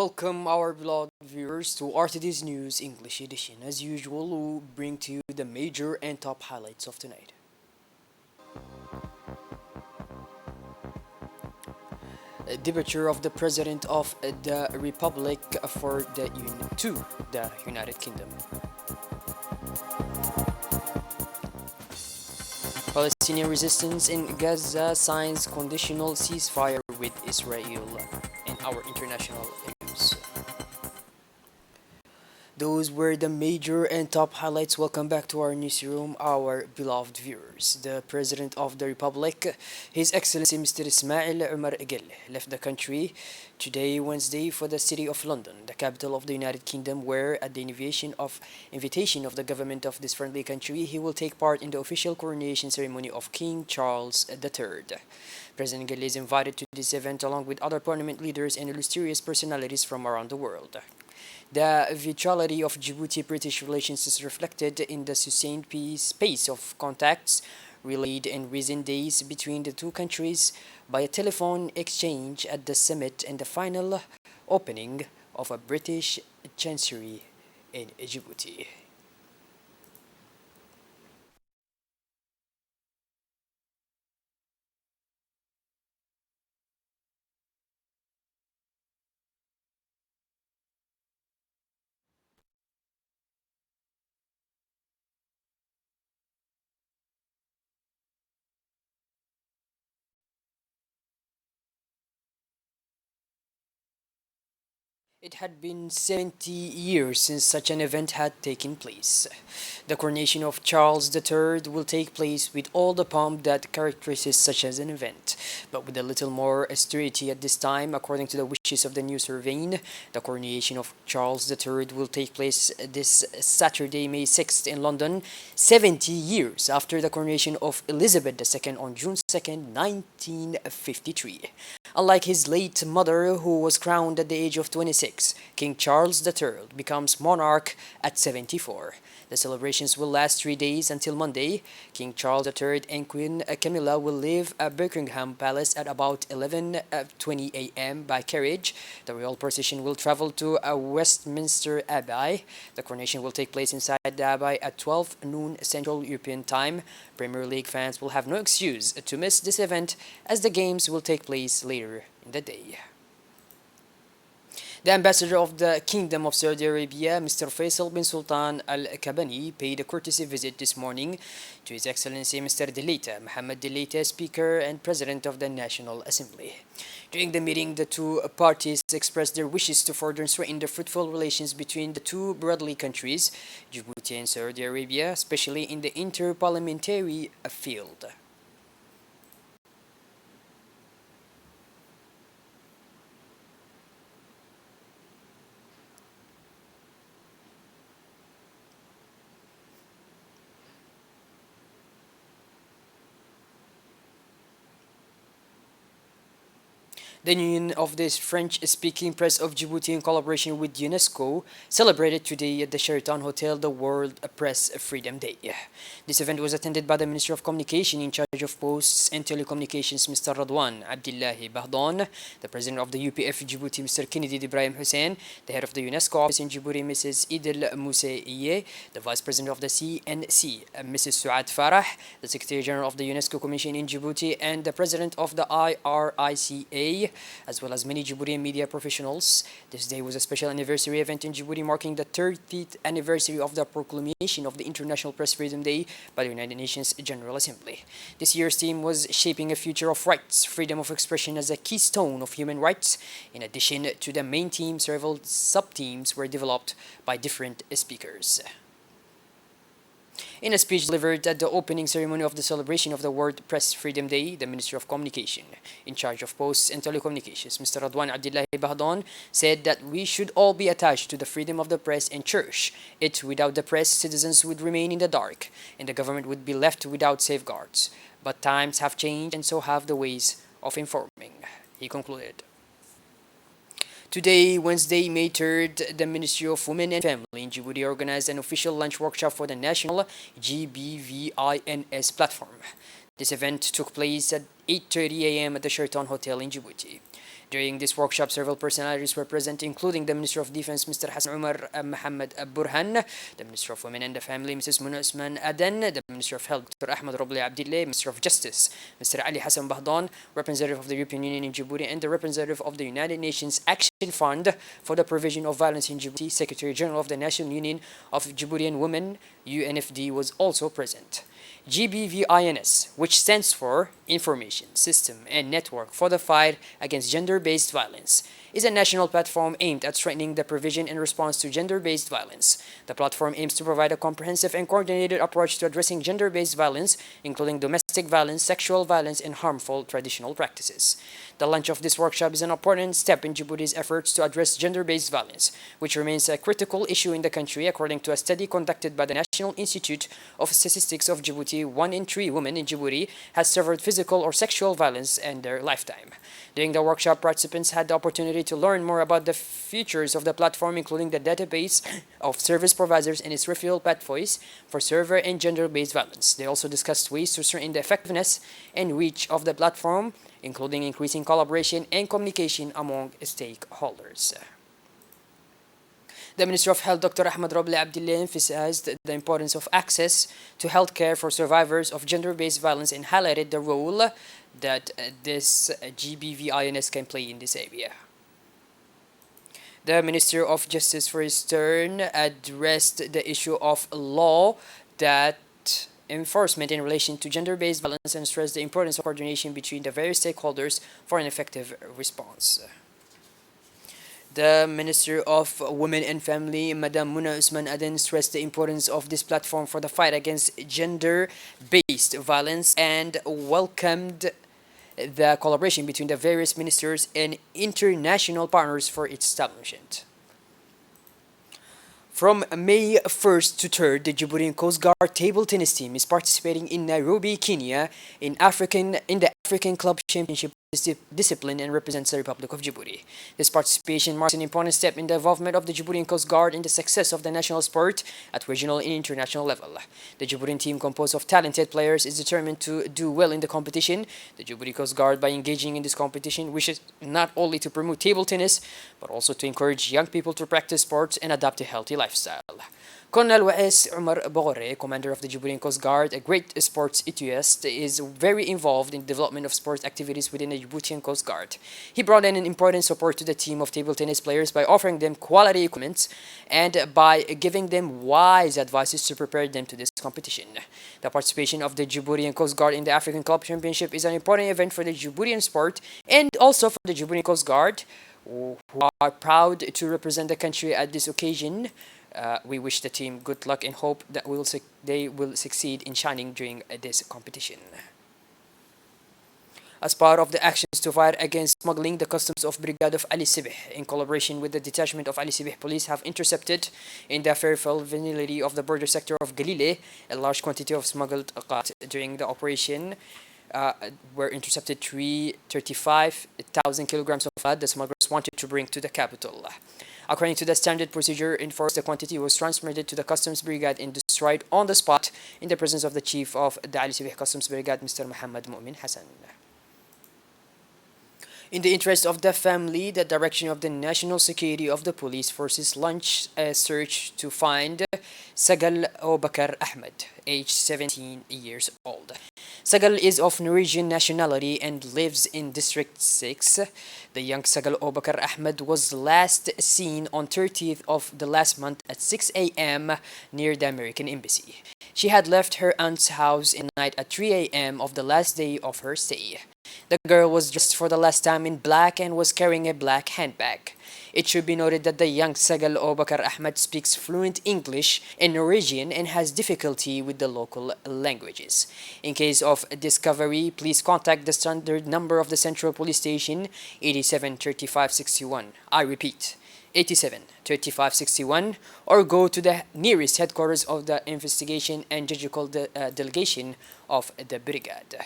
Welcome our beloved viewers to RTD's News English edition. As usual, we'll bring to you the major and top highlights of tonight. Departure of the President of the Republic for to the United Kingdom. Palestinian resistance in Gaza signs conditional ceasefire with Israel in our international news. Those were the major and top highlights. Welcome back to our newsroom, our beloved viewers. The President of the Republic, His Excellency Mr. Ismail Omar Guelleh, left the country today, Wednesday, for the city of London, the capital of the United Kingdom, where, at the invitation of the government of this friendly country, he will take part in the official coronation ceremony of King Charles III. President Guelleh is invited to this event along with other parliament leaders and illustrious personalities from around the world. The vitality of Djibouti-British relations is reflected in the sustained pace of contacts relayed in recent days between the two countries by a telephone exchange at the summit and the final opening of a British chancery in Djibouti. It had been 70 years since such an event had taken place. The coronation of Charles III will take place with all the pomp that characterizes such as an event, but with a little more austerity at this time, according to the wishes of the new sovereign. The coronation of Charles III will take place this Saturday, May 6th in London, 70 years after the coronation of Elizabeth II on June 2nd, 1953. Unlike his late mother, who was crowned at the age of 26, King Charles III becomes monarch at 74. The celebrations will last 3 days until Monday. King Charles III and Queen Camilla will leave Buckingham Palace at about 11:20 a.m. by carriage. The royal procession will travel to Westminster Abbey. The coronation will take place inside the Abbey at 12 noon Central European Time. Premier League fans will have no excuse to miss this event as the games will take place later in the day. The ambassador of the Kingdom of Saudi Arabia, Mr. Faisal bin Sultan Al Kabani, paid a courtesy visit this morning to His Excellency Mr. Delita Mohammed Delita, Speaker and President of the National Assembly. During the meeting, the two parties expressed their wishes to further strengthen the fruitful relations between the two brotherly countries, Djibouti and Saudi Arabia, especially in the inter-parliamentary field. The Union of the French-speaking Press of Djibouti, in collaboration with UNESCO, celebrated today at the Sheraton Hotel the World Press Freedom Day. This event was attended by the Minister of Communication in charge of Posts and Telecommunications, Mr. Radwan Abdullahi Bahdon, the President of the UPF Djibouti, Mr. Kennedy Ibrahim Hussein, the Head of the UNESCO Office in Djibouti, Mrs. Idil Moussaïe, the Vice President of the CNC, Mrs. Suad Farah, the Secretary General of the UNESCO Commission in Djibouti, and the President of the IRICA, as well as many Djiboutian media professionals. This day was a special anniversary event in Djibouti marking the 30th anniversary of the proclamation of the International Press Freedom Day by the United Nations General Assembly. This year's theme was Shaping a Future of Rights, Freedom of Expression as a Keystone of Human Rights. In addition to the main theme, several sub-themes were developed by different speakers. In a speech delivered at the opening ceremony of the celebration of the World Press Freedom Day, the Minister of Communication, in charge of Posts and Telecommunications, Mr. Radwan Abdullahi Bahdon, said that we should all be attached to the freedom of the press and cherish it. Without the press, citizens would remain in the dark, and the government would be left without safeguards. But times have changed, and so have the ways of informing, he concluded. Today, Wednesday, May 3rd, the Ministry of Women and Family in Djibouti organized an official lunch workshop for the national GBVINS platform. This event took place at 8:30 a.m. at the Sheraton Hotel in Djibouti. During this workshop, several personalities were present, including the Minister of Defense, Mr. Hassan Umar Mohammed Burhan, the Minister of Women and the Family, Mrs. Muna Usman Aden, the Minister of Health, Dr. Ahmed Robli Abdillah, Minister of Justice, Mr. Ali Hassan Bahdan, representative of the European Union in Djibouti, and the representative of the United Nations Action Fund for the Prevention of Violence in Djibouti. Secretary General of the National Union of Djiboutian Women, UNFD, was also present. GBVINS, which stands for Information System and Network for the Fight Against Gender-Based Violence, is a national platform aimed at strengthening the prevention and response to gender-based violence. The platform aims to provide a comprehensive and coordinated approach to addressing gender-based violence, including domestic violence, sexual violence, and harmful traditional practices. The launch of this workshop is an important step in Djibouti's efforts to address gender-based violence, which remains a critical issue in the country, according to a study conducted by the National Institute of Statistics of Djibouti. 1 in 3 women in Djibouti has suffered physical or sexual violence in their lifetime. During the workshop, participants had the opportunity to learn more about the features of the platform, including the database of service providers and its referral pathways for server and gender-based violence. They also discussed ways to strengthen the effectiveness and reach of the platform, including increasing collaboration and communication among stakeholders. The Minister of Health, Dr. Ahmed Robli Abdillah, emphasized the importance of access to health care for survivors of gender-based violence and highlighted the role that this GBVINS can play in this area. The Minister of Justice, for his turn, addressed the issue of law that enforcement in relation to gender-based violence and stressed the importance of coordination between the various stakeholders for an effective response. The Minister of Women and Family, Madam Muna Usman Aden, stressed the importance of this platform for the fight against gender-based violence and welcomed the collaboration between the various ministers and international partners for its establishment. From May 1st to 3rd, the Djiboutian Coast Guard table tennis team is participating in Nairobi, Kenya, in the African Club Championship discipline and represents the Republic of Djibouti. This participation marks an important step in the involvement of the Djiboutian Coast Guard in the success of the national sport at regional and international level. The Djiboutian team, composed of talented players, is determined to do well in the competition. The Djibouti Coast Guard, by engaging in this competition, wishes not only to promote table tennis, but also to encourage young people to practice sports and adopt a healthy lifestyle. Colonel Wais Umar Bogore, commander of the Djiboutian Coast Guard, a great sports enthusiast, is very involved in the development of sports activities within the Djiboutian Coast Guard. He brought in an important support to the team of table tennis players by offering them quality equipment and by giving them wise advices to prepare them to this competition. The participation of the Djiboutian Coast Guard in the African Club Championship is an important event for the Djiboutian sport and also for the Djiboutian Coast Guard, who are proud to represent the country at this occasion. We wish the team good luck and hope that they will succeed in shining during this competition. As part of the actions to fight against smuggling, the Customs of Brigade of Ali Sibih, in collaboration with the detachment of Ali Sibih Police, have intercepted in the Fairfield vicinity of the border sector of Galile a large quantity of smuggled qat. During the operation, were intercepted 35,000 kilograms of blood the smugglers wanted to bring to the capital. According to the standard procedure enforced, the quantity was transmitted to the Customs Brigade and destroyed on the spot in the presence of the Chief of the Ali Sibih Customs Brigade, Mr. Muhammad Mu'min Hassan. In the interest of the family, the direction of the National Security of the Police Forces launched a search to find Sagal Obakar Ahmed, aged 17 years old. Sagal is of Norwegian nationality and lives in District 6. The young Sagal Obakar Ahmed was last seen on 30th of the last month at 6 a.m. near the American Embassy. She had left her aunt's house in the night at 3 a.m. of the last day of her stay. The girl was dressed for the last time in black and was carrying a black handbag. It should be noted that the young Sagal Obakar Ahmed speaks fluent English and Norwegian and has difficulty with the local languages. In case of discovery, please contact the standard number of the Central Police Station, 873561. I repeat, 873561, or go to the nearest headquarters of the Investigation and Judicial Delegation of the Brigade.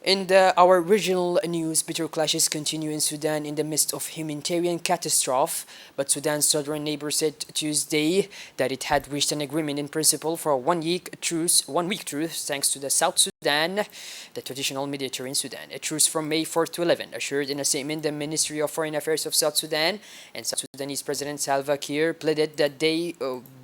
In our regional news, bitter clashes continue in Sudan in the midst of humanitarian catastrophe, but Sudan's southern neighbor said Tuesday that it had reached an agreement in principle for a one-week truce thanks to the South Sudan Sudan, the traditional mediator in Sudan. A truce from May 4 to 11, assured in a statement the Ministry of Foreign Affairs of South Sudan, and South Sudanese President Salva Kiir pleaded that they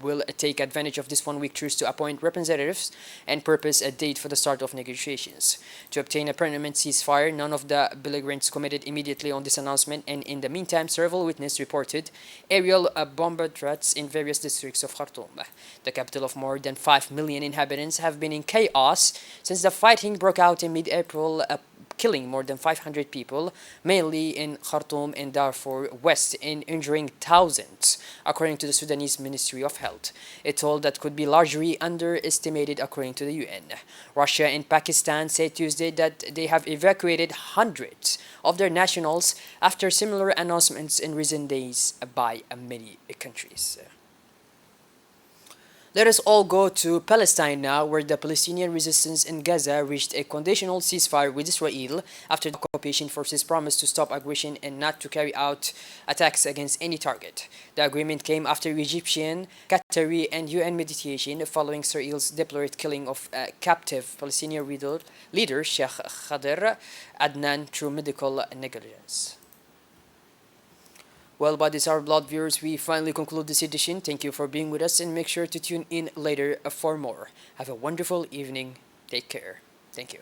will take advantage of this one-week truce to appoint representatives and purpose a date for the start of negotiations. To obtain a permanent ceasefire, none of the belligerents committed immediately on this announcement, and in the meantime, several witnesses reported aerial bomber threats in various districts of Khartoum. The capital of more than 5 million inhabitants have been in chaos since the fighting broke out in mid-April, killing more than 500 people, mainly in Khartoum and Darfur West, and injuring thousands, according to the Sudanese Ministry of Health. A toll that could be largely underestimated, according to the UN. Russia and Pakistan said Tuesday that they have evacuated hundreds of their nationals after similar announcements in recent days by many countries. Let us all go to Palestine now, where the Palestinian resistance in Gaza reached a conditional ceasefire with Israel after the occupation forces promised to stop aggression and not to carry out attacks against any target. The agreement came after Egyptian, Qatari, and UN mediation following Israel's deplored killing of captive Palestinian leader Sheikh Khader Adnan through medical negligence. Well, buddies, our blood viewers, we finally conclude this edition. Thank you for being with us, and make sure to tune in later for more. Have a wonderful evening. Take care. Thank you.